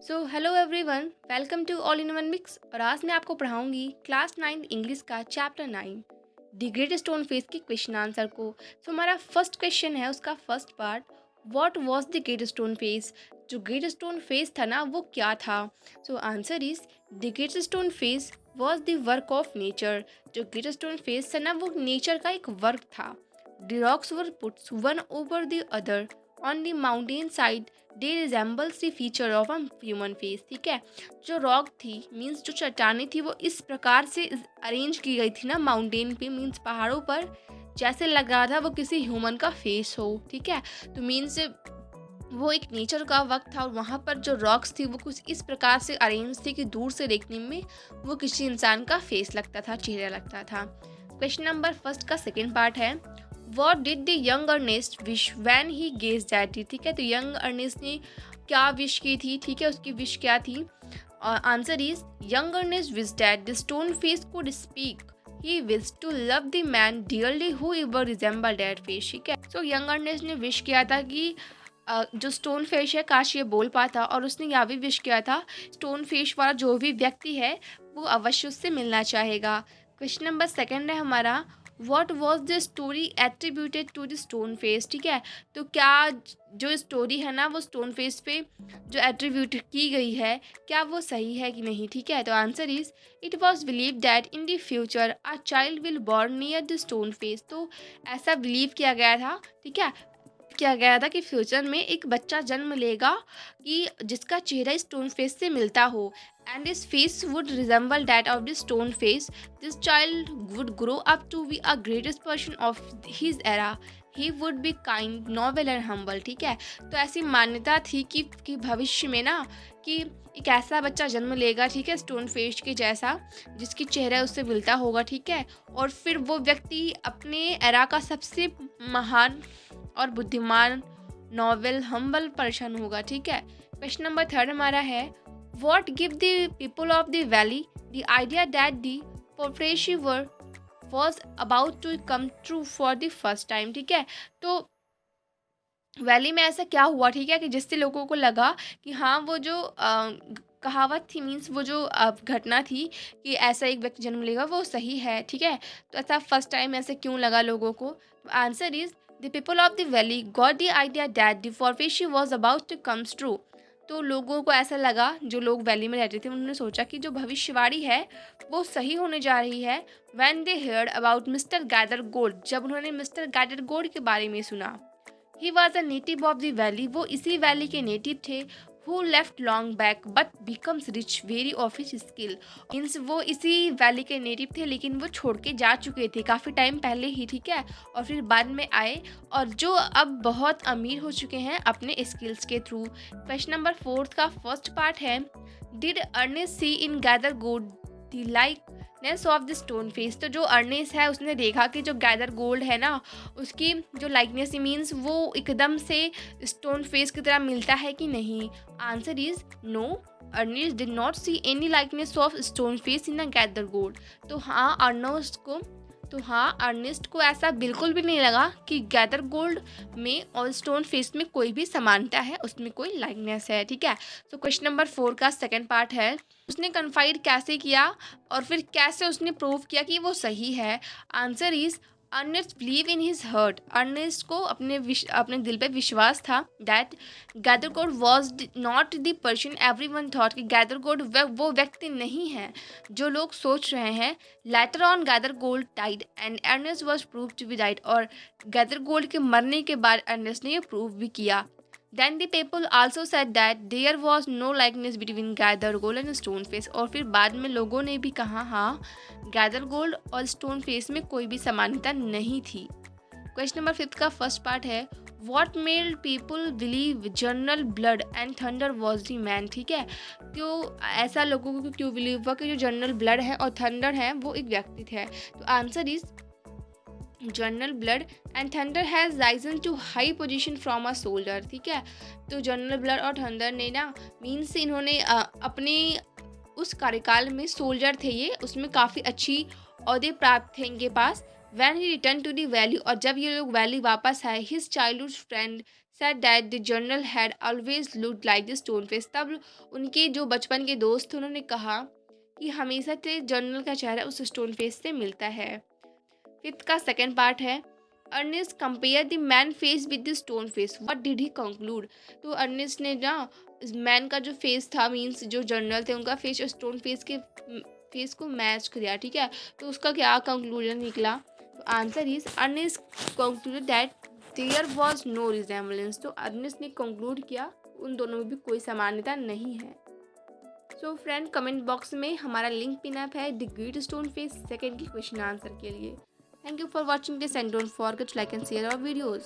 So hello everyone, welcome to all in one mix. और आज मैं आपको पढ़ाऊंगी क्लास 9 इंग्लिश का chapter 9 the great stone face के क्वेश्चन आंसर को। हमारा फर्स्ट क्वेश्चन है, उसका first part, what was the great stone face. जो ग्रेट स्टोन फेस था ना, वो क्या था? So answer is the great stone face was the work of nature. जो ग्रेट स्टोन फेस था ना, वो नेचर का एक वर्क था। The rocks were puts one over the other on the mountain side, they resembles the feature of a human face. ठीक है, जो रॉक थी मीन्स जो चट्टानें थी, वो इस प्रकार से अरेंज की गई थी ना माउंटेन पे, मीन्स पहाड़ों पर, जैसे लग रहा था वो किसी ह्यूमन का फेस हो। ठीक है, तो मीन्स वो एक नेचर का वक्त था और वहाँ पर जो रॉक्स थी वो कुछ इस प्रकार से अरेंज थी कि दूर से देखने में वो किसी इंसान का फेस लगता था, चेहरा लगता था। क्वेश्चन नंबर फर्स्ट का सेकेंड पार्ट है, What did the young Ernest wish when he gazed at it? ठीक है, तो यंग अर्नेस्ट ने क्या विश की थी? ठीक है, उसकी विश क्या थी? और answer is young Ernest wish that the stone face could speak. He wish to love the man dearly who ever resemble that face. ठीक है, सो यंग अर्नेस्ट ने विश किया था कि जो स्टोन फेस है काश ये बोल पाता, और उसने यह भी विश किया था स्टोन फेस वाला जो भी व्यक्ति है वो अवश्य उससे मिलना चाहेगा। क्वेश्चन नंबर सेकेंड है हमारा, what was the story attributed to the stone face. ठीक है, तो क्या जो स्टोरी है ना वो स्टोन फेस पे जो एट्रीब्यूट की गई है, क्या वो सही है कि नहीं? ठीक है, तो answer is it was believe that in the future a child will born near the stone face. तो ऐसा बिलीव किया गया था, ठीक है, किया गया था कि फ्यूचर में एक बच्चा जन्म लेगा कि जिसका चेहरा स्टोन फेस से मिलता हो, and his face would resemble that of the stone face. This child would grow up to be a greatest person of his era. He would be kind, noble and humble. ठीक है, तो ऐसी मान्यता थी कि भविष्य में ना कि एक ऐसा बच्चा जन्म लेगा, ठीक है, स्टोन फेस के जैसा, जिसकी चेहरा उससे मिलता होगा। ठीक है, और फिर वो व्यक्ति अपने एरा का सबसे महान और बुद्धिमान, नॉवेल, हम्बल पर्सन होगा। ठीक है, क्वेश्चन नंबर थर्ड हमारा है, What give the people of the valley the idea that the prophecy was about to come true for the first time? ठीक है, तो वैली में ऐसा क्या हुआ, ठीक है, कि जिससे लोगों को लगा कि हाँ वो जो कहावत थी, मीन्स वो जो घटना थी कि ऐसा एक व्यक्ति जन्म लेगा, वो सही है। ठीक है, तो ऐसा फर्स्ट टाइम ऐसे क्यों लगा लोगों को? Answer is the people of the valley got the idea that the prophecy was about to comes true. तो लोगों को ऐसा लगा, जो लोग वैली में रहते थे उन्होंने सोचा कि जो भविष्यवाणी है वो सही होने जा रही है। When they heard about mister Gathergold, जब उन्होंने मिस्टर गैदर गोल्ड के बारे में सुना। He was a native of the valley, वो इसी वैली के नेटिव थे। Who left long back but becomes rich very of his skill, means वो इसी वैली के नेटिव थे लेकिन वो छोड़ के जा चुके थे काफ़ी टाइम पहले ही। ठीक है, और फिर बाद में आए और जो अब बहुत अमीर हो चुके हैं अपने स्किल्स के थ्रू। क्वेश्चन नंबर फोर्थ का फर्स्ट पार्ट है, did Ernest see in Gathergold the likeness of the stone face. तो जो अर्नेस्ट है उसने देखा कि जो गैदर गोल्ड है ना, उसकी जो लाइकनेस मीन्स वो एकदम से स्टोन फेस की तरह मिलता है कि नहीं? Answer is no, Ernest did not see any likeness of stone face in a Gathergold. तो हाँ अर्नेस्ट को ऐसा बिल्कुल भी नहीं लगा कि गैदर गोल्ड में और स्टोन फेस में कोई भी समानता है, उसमें कोई लाइकनेस है। ठीक है, तो क्वेश्चन नंबर 4 का सेकंड पार्ट है, उसने कन्फाइड कैसे किया और फिर कैसे उसने प्रूव किया कि वो सही है? Answer is Ernest believe in his heart. Ernest को अपने दिल पे विश्वास था that Gathergold was not the person everyone thought, कि गैदर गोल्ड वो व्यक्ति नहीं है जो लोग सोच रहे हैं। Later on Gathergold died and Ernest was prove to be right, और गैदर गोल्ड के मरने के बाद अर्नेस्ट ने ये प्रूव भी किया। Then the people also said that there was no likeness between gather gold and stone face, और फिर बाद में लोगों ने भी कहा हाँ गैदर गोल्ड और स्टोन फेस में कोई भी समानता नहीं थी। क्वेश्चन नंबर 5 का फर्स्ट पार्ट है, What made people believe general Blood and thunder was the man. ठीक है, क्यों ऐसा लोगों को क्यों बिलीव हुआ कि जो जनरल ब्लड है और थंडर है वो एक व्यक्ति थे? तो answer is General Blood and Thunder has risen to high position from a soldier. ठीक है, तो जनरल ब्लड और थंडर ने ना मीन्स इन्होंने अपने उस कार्यकाल में सोल्जर थे ये, उसमें काफ़ी अच्छी ओहदे प्राप्त थे इनके पास, when he return to the valley, और जब ये लोग वैली वापस आए, his childhood friend said that the general had always looked like the stone face. तब उनके जो बचपन के दोस्त थे उन्होंने कहा कि हमेशा से जनरल का चेहरा उस स्टोन फेस से मिलता है। फिफ्थ का सेकंड पार्ट है, Ernest compare the man face with the stone face, what did he conclude. तो अर्नेस्ट ने ना मैन का जो फेस था, मीन्स जो जनरल थे उनका फेस स्टोन फेस के फेस को मैच किया, ठीक है। तो उसका क्या कंक्लूजन निकला, तो answer is Ernest concluded that there was no resemblance. तो अर्नेस्ट ने कंक्लूड किया उन दोनों में भी कोई समानता नहीं है। सो फ्रेंड, कमेंट बॉक्स में हमारा लिंक पिन अप है the great stone face second की क्वेश्चन आंसर के लिए। Thank you for watching this and don't forget to like and share our videos.